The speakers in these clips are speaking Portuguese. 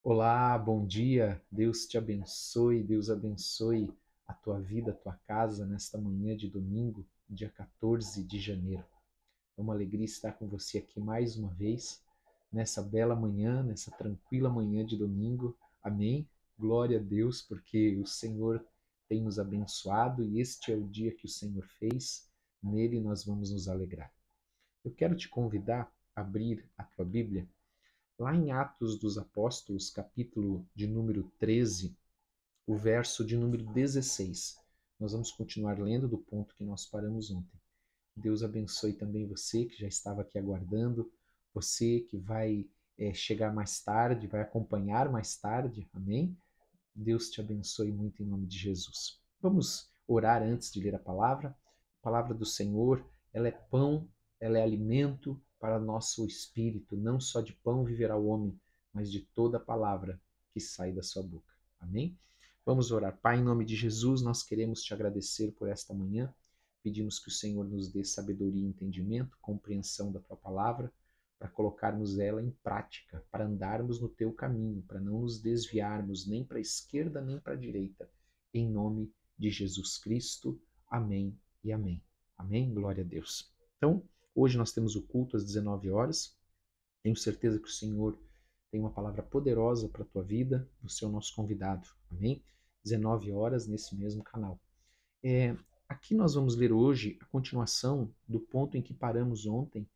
Olá, bom dia. Deus te abençoe, Deus abençoe a tua vida, a tua casa nesta manhã de domingo, dia 14 de janeiro. É uma alegria estar com você aqui mais uma vez, nessa bela manhã, nessa tranquila manhã de domingo. Amém? Glória a Deus, porque o Senhor tem nos abençoado e este é o dia que o Senhor fez. Nele nós vamos nos alegrar. Eu quero te convidar a abrir a tua Bíblia lá em Atos dos Apóstolos, capítulo de número 13, o verso de número 16. Nós vamos continuar lendo do ponto que nós paramos ontem. Deus abençoe também você que já estava aqui aguardando, você que vai chegar mais tarde, vai acompanhar mais tarde, amém? Deus te abençoe muito em nome de Jesus. Vamos orar antes de ler a palavra. A palavra do Senhor, ela é pão, ela é alimento para nosso espírito. Não só de pão viverá o homem, mas de toda a palavra que sai da sua boca. Amém? Vamos orar. Pai, em nome de Jesus, nós queremos te agradecer por esta manhã. Pedimos que o Senhor nos dê sabedoria e entendimento, compreensão da tua palavra, para colocarmos ela em prática, para andarmos no teu caminho, para não nos desviarmos nem para a esquerda nem para a direita. Em nome de Jesus Cristo. Amém e amém. Amém? Glória a Deus. Então, hoje nós temos o culto às 19 horas. Tenho certeza que o Senhor tem uma palavra poderosa para a tua vida. Você é o nosso convidado. Amém? 19 horas nesse mesmo canal. Aqui nós vamos ler hoje a continuação do ponto em que paramos ontem,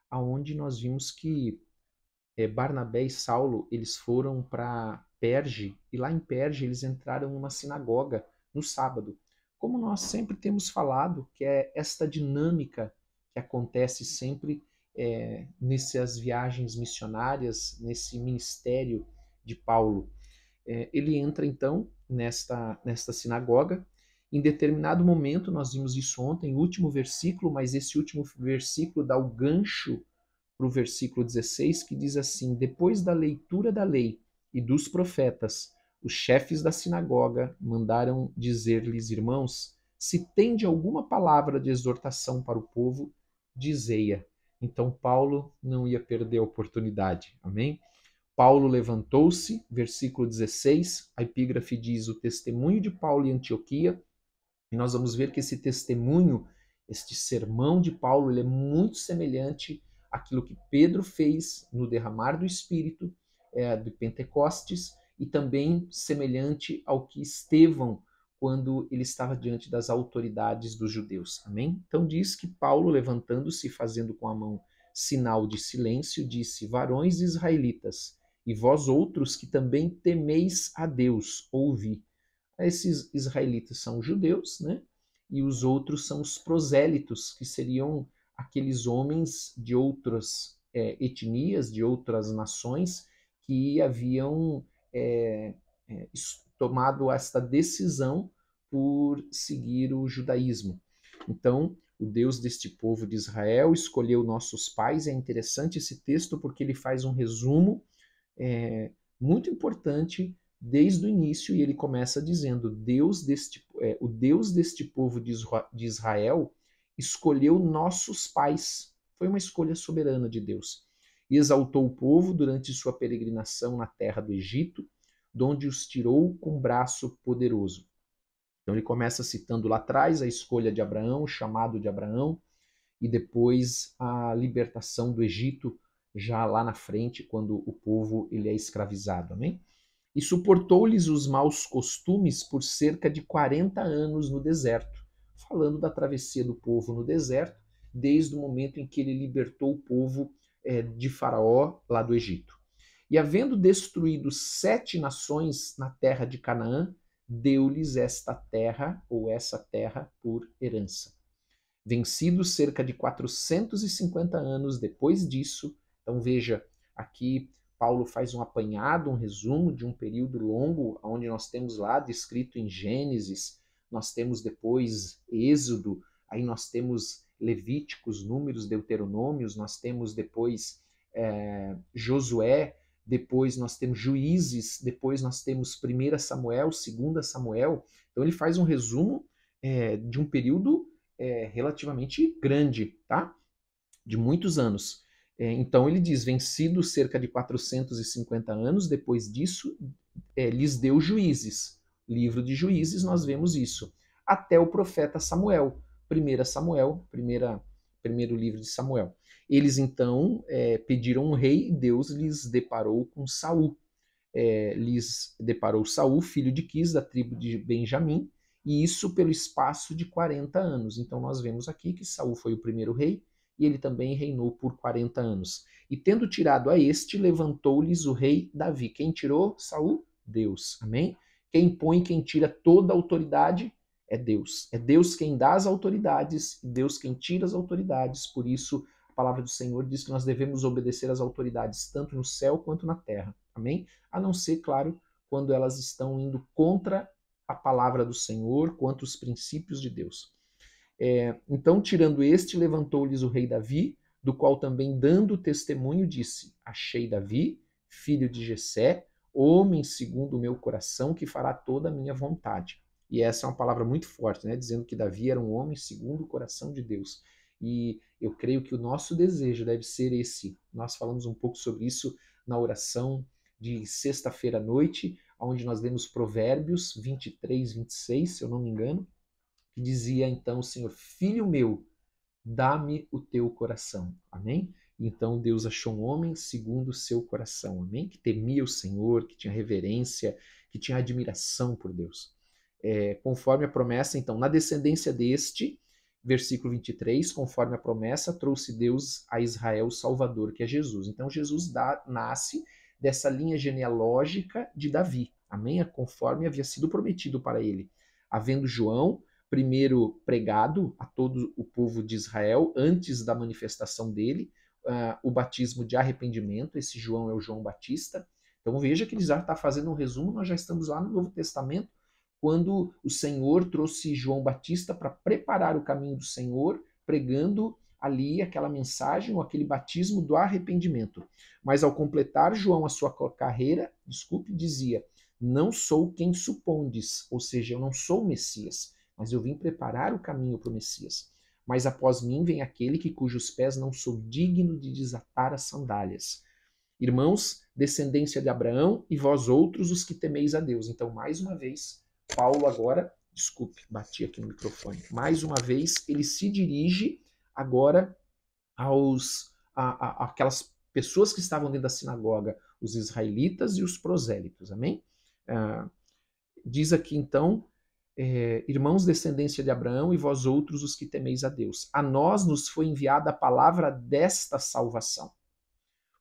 aonde nós vimos que Barnabé e Saulo eles foram para Perge e lá em Perge eles entraram numa sinagoga no sábado. Como nós sempre temos falado, que é esta dinâmica que acontece sempre nessas viagens missionárias, nesse ministério de Paulo. Ele entra então nesta sinagoga. Em determinado momento, nós vimos isso ontem, o último versículo, mas esse último versículo dá o gancho para o versículo 16, que diz assim: Depois da leitura da lei e dos profetas, os chefes da sinagoga mandaram dizer-lhes: Irmãos, se tende alguma palavra de exortação para o povo, dizei-a. Então Paulo não ia perder a oportunidade. Amém? Paulo levantou-se, versículo 16, a epígrafe diz o testemunho de Paulo em Antioquia, e nós vamos ver que esse testemunho, este sermão de Paulo, ele é muito semelhante àquilo que Pedro fez no derramar do Espírito de Pentecostes e também semelhante ao que Estevão, quando ele estava diante das autoridades dos judeus. Amém? Então diz que Paulo, levantando-se e fazendo com a mão sinal de silêncio, disse: Varões israelitas, e vós outros que também temeis a Deus, ouvi. Esses israelitas são os judeus, né? E os outros são os prosélitos, que seriam aqueles homens de outras etnias, de outras nações, que haviam tomado esta decisão por seguir o judaísmo. Então, o Deus deste povo de Israel escolheu nossos pais. É interessante esse texto porque ele faz um resumo muito importante desde o início, e ele começa dizendo: o Deus deste povo de Israel escolheu nossos pais. Foi uma escolha soberana de Deus. E exaltou o povo durante sua peregrinação na terra do Egito, de onde os tirou com braço poderoso. Então ele começa citando lá atrás a escolha de Abraão, o chamado de Abraão, e depois a libertação do Egito, já lá na frente, quando o povo ele é escravizado. Amém? E suportou-lhes os maus costumes por cerca de 40 anos no deserto, falando da travessia do povo no deserto, desde o momento em que ele libertou o povo de Faraó, lá do Egito. E havendo destruído 7 nações na terra de Canaã, deu-lhes esta terra, ou essa terra, por herança. Vencidos cerca de 450 anos depois disso, então veja, aqui Paulo faz um apanhado, um resumo de um período longo, onde nós temos lá descrito em Gênesis, nós temos depois Êxodo, aí nós temos Levíticos, Números, Deuteronômios, nós temos depois Josué, depois nós temos Juízes, depois nós temos 1 Samuel, 2 Samuel. Então ele faz um resumo de um período relativamente grande, tá? De muitos anos. Então ele diz, vencido cerca de 450 anos, depois disso, lhes deu juízes. Livro de Juízes, nós vemos isso. Até o profeta Samuel, 1 Samuel, primeiro livro de Samuel. Eles então pediram um rei e Deus lhes deparou com Saul. Lhes deparou Saul, filho de Quis, da tribo de Benjamim, e isso pelo espaço de 40 anos. Então nós vemos aqui que Saul foi o primeiro rei, e ele também reinou por 40 anos. E tendo tirado a este, levantou-lhes o rei Davi. Quem tirou Saul? Deus. Amém? Quem põe, quem tira toda a autoridade é Deus. É Deus quem dá as autoridades, Deus quem tira as autoridades. Por isso, a palavra do Senhor diz que nós devemos obedecer às autoridades, tanto no céu quanto na terra. Amém? A não ser, claro, quando elas estão indo contra a palavra do Senhor, quanto os princípios de Deus. Então, tirando este, levantou-lhes o rei Davi, do qual também dando testemunho disse, achei Davi, filho de Jessé, homem segundo o meu coração, que fará toda a minha vontade. E essa é uma palavra muito forte, né? Dizendo que Davi era um homem segundo o coração de Deus. E eu creio que o nosso desejo deve ser esse. Nós falamos um pouco sobre isso na oração de sexta-feira à noite, onde nós lemos Provérbios 23, 26, se eu não me engano, que dizia então o Senhor, filho meu, dá-me o teu coração. Amém? Então Deus achou um homem segundo o seu coração. Amém? Que temia o Senhor, que tinha reverência, que tinha admiração por Deus. Conforme a promessa, então, na descendência deste, versículo 23, conforme a promessa, trouxe Deus a Israel o Salvador, que é Jesus. Então Jesus nasce dessa linha genealógica de Davi. Amém? Conforme havia sido prometido para ele. Havendo João primeiro pregado a todo o povo de Israel, antes da manifestação dele, o batismo de arrependimento. Esse João é o João Batista. Então veja que ele já está fazendo um resumo, nós já estamos lá no Novo Testamento, quando o Senhor trouxe João Batista para preparar o caminho do Senhor, pregando ali aquela mensagem, ou aquele batismo do arrependimento. Mas ao completar João a sua carreira, dizia, não sou quem supondes, ou seja, eu não sou o Messias, mas eu vim preparar o caminho para o Messias. Mas após mim vem aquele que cujos pés não sou digno de desatar as sandálias. Irmãos, descendência de Abraão, e vós outros os que temeis a Deus. Então, mais uma vez, Paulo agora, desculpe, bati aqui no microfone, mais uma vez ele se dirige agora aquelas pessoas que estavam dentro da sinagoga, os israelitas e os prosélitos, amém? Diz aqui então, irmãos, descendência de Abraão, e vós outros os que temeis a Deus. A nós nos foi enviada a palavra desta salvação.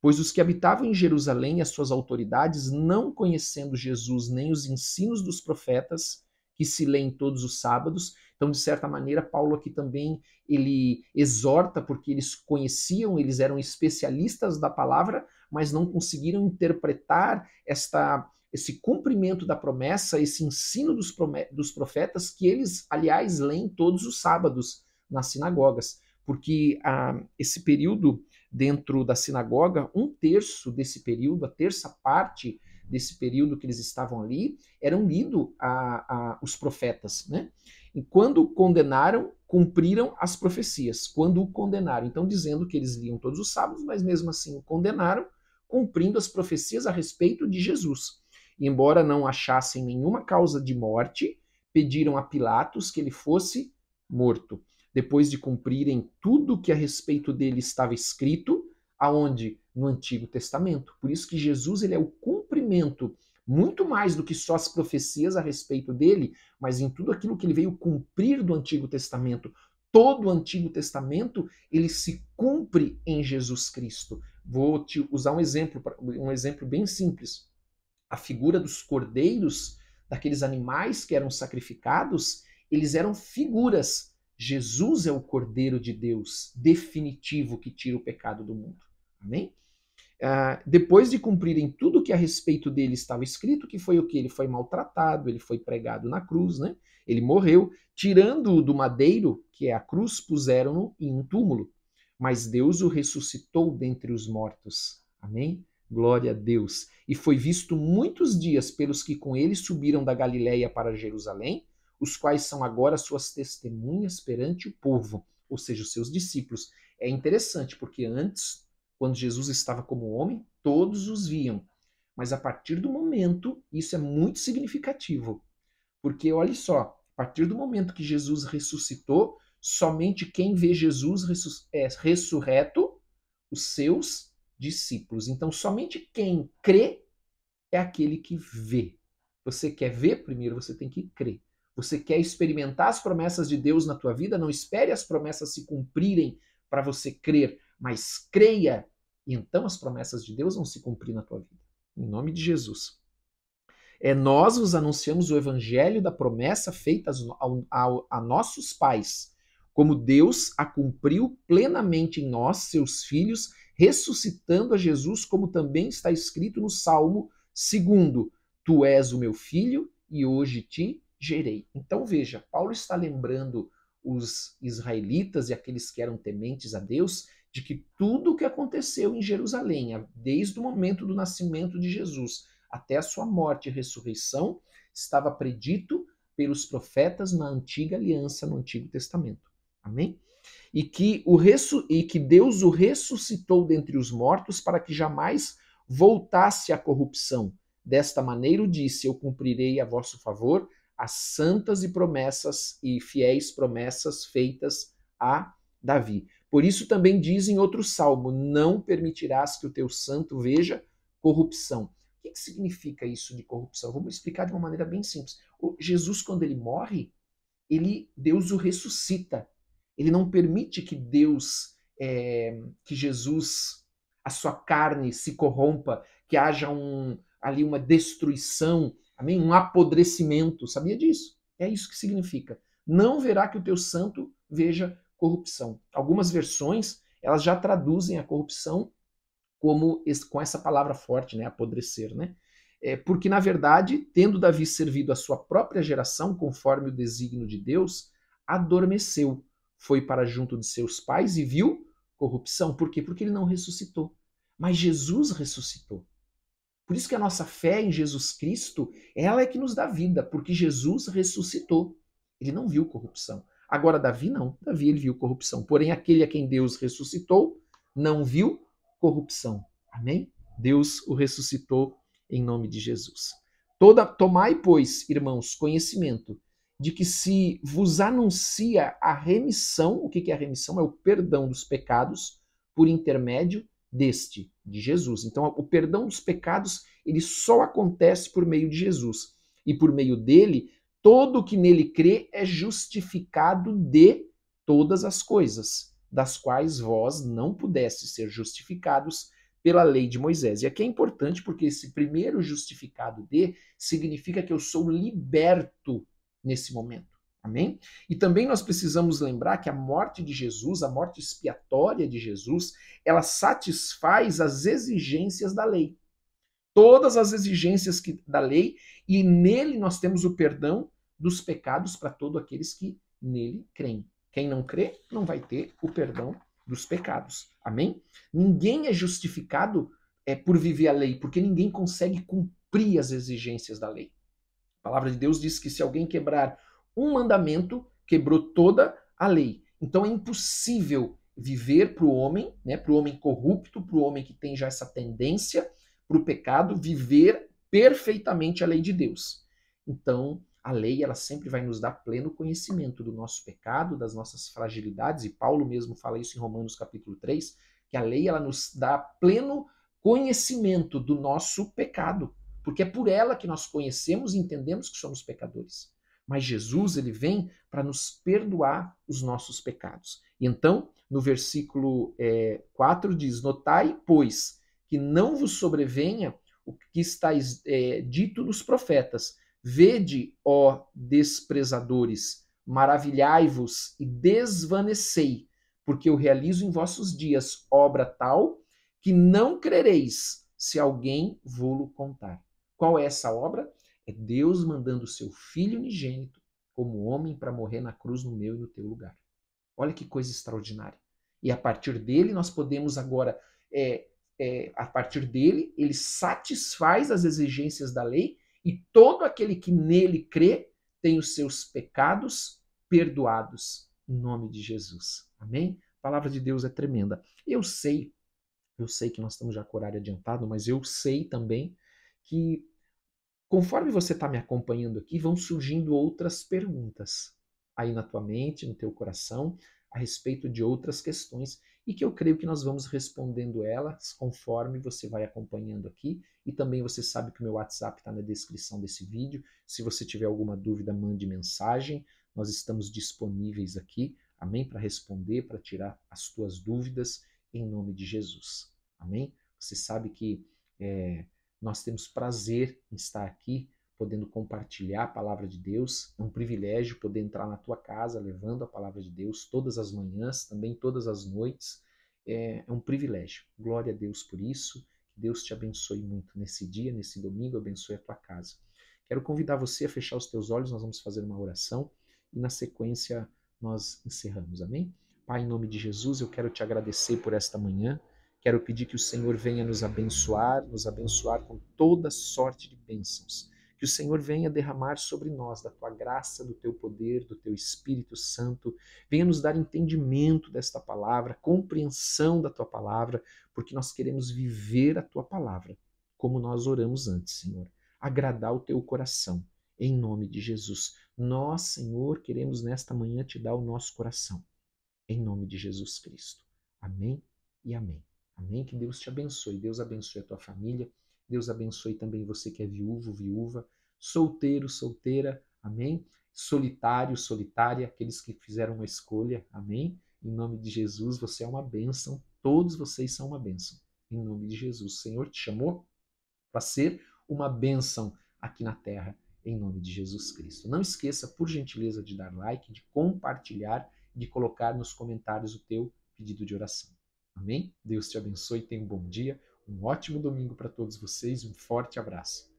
Pois os que habitavam em Jerusalém e as suas autoridades, não conhecendo Jesus nem os ensinos dos profetas, que se lêem todos os sábados, então, de certa maneira, Paulo aqui também, ele exorta, porque eles conheciam, eles eram especialistas da palavra, mas não conseguiram interpretar esse cumprimento da promessa, esse ensino dos profetas, que eles, aliás, leem todos os sábados nas sinagogas, porque esse período dentro da sinagoga, um terço desse período, a terça parte desse período que eles estavam ali, eram lidos os profetas, né? E quando condenaram, cumpriram as profecias. Quando o condenaram, então dizendo que eles liam todos os sábados, mas mesmo assim o condenaram, cumprindo as profecias a respeito de Jesus. E embora não achassem nenhuma causa de morte, pediram a Pilatos que ele fosse morto. Depois de cumprirem tudo que a respeito dele estava escrito, aonde? No Antigo Testamento. Por isso que Jesus ele é o cumprimento, muito mais do que só as profecias a respeito dele, mas em tudo aquilo que ele veio cumprir do Antigo Testamento. Todo o Antigo Testamento, ele se cumpre em Jesus Cristo. Vou te usar um exemplo bem simples. A figura dos cordeiros, daqueles animais que eram sacrificados, eles eram figuras. Jesus é o Cordeiro de Deus, definitivo, que tira o pecado do mundo. Amém? Depois de cumprirem tudo que a respeito dele estava escrito, que foi o que? Ele foi maltratado, ele foi pregado na cruz, né? Ele morreu, tirando-o do madeiro, que é a cruz, puseram-no em um túmulo. Mas Deus o ressuscitou dentre os mortos. Amém? Glória a Deus. E foi visto muitos dias pelos que com ele subiram da Galiléia para Jerusalém, os quais são agora suas testemunhas perante o povo, ou seja, os seus discípulos. É interessante, porque antes Quando Jesus estava como homem, todos os viam. Mas a partir do momento, isso é muito significativo, porque olha só, a partir do momento que Jesus ressuscitou, somente quem vê Jesus ressurreto, os seus discípulos. Então, somente quem crê é aquele que vê. Você quer ver? Primeiro você tem que crer. Você quer experimentar as promessas de Deus na tua vida? Não espere as promessas se cumprirem para você crer, mas creia, e então as promessas de Deus vão se cumprir na tua vida. Em nome de Jesus. Nós vos anunciamos o evangelho da promessa feita a nossos pais, como Deus a cumpriu plenamente em nós, seus filhos, ressuscitando a Jesus, como também está escrito no Salmo 2: Tu és o meu filho e hoje te gerei. Então veja, Paulo está lembrando os israelitas e aqueles que eram tementes a Deus de que tudo o que aconteceu em Jerusalém, desde o momento do nascimento de Jesus até a sua morte e ressurreição, estava predito pelos profetas na antiga aliança, no Antigo Testamento. Amém? E que Deus o ressuscitou dentre os mortos para que jamais voltasse à corrupção. Desta maneira o disse: eu cumprirei a vosso favor as santas e promessas e fiéis promessas feitas a Davi. Por isso também diz em outro salmo: não permitirás que o teu santo veja corrupção. O que significa isso de corrupção? Vamos explicar de uma maneira bem simples. Jesus, quando ele morre, Deus o ressuscita. Ele não permite que que Jesus, a sua carne se corrompa, que haja ali uma destruição, amém? Um apodrecimento. Sabia disso? É isso que significa. Não verá que o teu santo veja corrupção. Algumas versões, elas já traduzem a corrupção com essa palavra forte, né, apodrecer, né? Porque, na verdade, tendo Davi servido a sua própria geração, conforme o desígnio de Deus, adormeceu, foi para junto de seus pais e viu corrupção. Por quê? Porque ele não ressuscitou. Mas Jesus ressuscitou. Por isso que a nossa fé em Jesus Cristo, ela é que nos dá vida, porque Jesus ressuscitou. Ele não viu corrupção. Agora, Davi não. Davi, ele viu corrupção. Porém, aquele a quem Deus ressuscitou não viu corrupção. Amém? Deus o ressuscitou em nome de Jesus. Tomai, pois, irmãos, conhecimento de que se vos anuncia a remissão, o que é a remissão? É o perdão dos pecados por intermédio de Jesus. Então, o perdão dos pecados, ele só acontece por meio de Jesus. E por meio dele, todo que nele crê é justificado de todas as coisas, das quais vós não pudestes ser justificados pela lei de Moisés. E aqui é importante porque esse primeiro justificado de significa que eu sou liberto nesse momento. Amém? E também nós precisamos lembrar que a morte de Jesus, a morte expiatória de Jesus, ela satisfaz as exigências da lei. Todas as exigências da lei, e nele nós temos o perdão dos pecados para todos aqueles que nele creem. Quem não crê não vai ter o perdão dos pecados. Amém? Ninguém é justificado por viver a lei, porque ninguém consegue cumprir as exigências da lei. A palavra de Deus diz que se alguém quebrar um mandamento, quebrou toda a lei. Então é impossível viver para o homem, né, para o homem corrupto, para o homem que tem já essa tendência para o pecado, viver perfeitamente a lei de Deus. Então, a lei, ela sempre vai nos dar pleno conhecimento do nosso pecado, das nossas fragilidades, e Paulo mesmo fala isso em Romanos capítulo 3, que a lei, ela nos dá pleno conhecimento do nosso pecado, porque é por ela que nós conhecemos e entendemos que somos pecadores. Mas Jesus, ele vem para nos perdoar os nossos pecados. E então, no versículo 4 diz: notai, pois, que não vos sobrevenha o que está dito nos profetas. Vede, ó desprezadores, maravilhai-vos e desvanecei, porque eu realizo em vossos dias obra tal que não crereis se alguém vô-lo contar. Qual é essa obra? É Deus mandando o seu Filho unigênito como homem para morrer na cruz no meu e no teu lugar. Olha que coisa extraordinária. E a partir dele nós podemos agora, a partir dele, ele satisfaz as exigências da lei e todo aquele que nele crê tem os seus pecados perdoados em nome de Jesus. Amém? A palavra de Deus é tremenda. Eu sei, Eu sei que nós estamos já com o horário adiantado, mas eu sei também que conforme você está me acompanhando aqui, vão surgindo outras perguntas aí na tua mente, no teu coração, a respeito de outras questões e que eu creio que nós vamos respondendo elas conforme você vai acompanhando aqui. E também você sabe que o meu WhatsApp está na descrição desse vídeo. Se você tiver alguma dúvida, mande mensagem. Nós estamos disponíveis aqui, amém? Para responder, para tirar as tuas dúvidas, em nome de Jesus, amém? Você sabe que nós temos prazer em estar aqui, podendo compartilhar a palavra de Deus. É um privilégio poder entrar na tua casa levando a palavra de Deus todas as manhãs, também todas as noites. É um privilégio. Glória a Deus por isso. Que Deus te abençoe muito nesse dia, nesse domingo, abençoe a tua casa. Quero convidar você a fechar os teus olhos, nós vamos fazer uma oração e na sequência nós encerramos, amém? Pai, em nome de Jesus, eu quero te agradecer por esta manhã. Quero pedir que o Senhor venha nos abençoar com toda sorte de bênçãos. Que o Senhor venha derramar sobre nós da tua graça, do teu poder, do teu Espírito Santo. Venha nos dar entendimento desta palavra, compreensão da tua palavra, porque nós queremos viver a tua palavra, como nós oramos antes, Senhor. Agradar o teu coração, em nome de Jesus. Nós, Senhor, queremos nesta manhã te dar o nosso coração, em nome de Jesus Cristo. Amém e amém. Amém? Que Deus te abençoe. Deus abençoe a tua família. Deus abençoe também você que é viúvo, viúva, solteiro, solteira. Amém? Solitário, solitária, aqueles que fizeram uma escolha. Amém? Em nome de Jesus, você é uma bênção. Todos vocês são uma bênção. Em nome de Jesus. O Senhor te chamou para ser uma bênção aqui na terra, em nome de Jesus Cristo. Não esqueça, por gentileza, de dar like, de compartilhar e de colocar nos comentários o teu pedido de oração. Amém? Deus te abençoe, tenha um bom dia, um ótimo domingo para todos vocês, um forte abraço.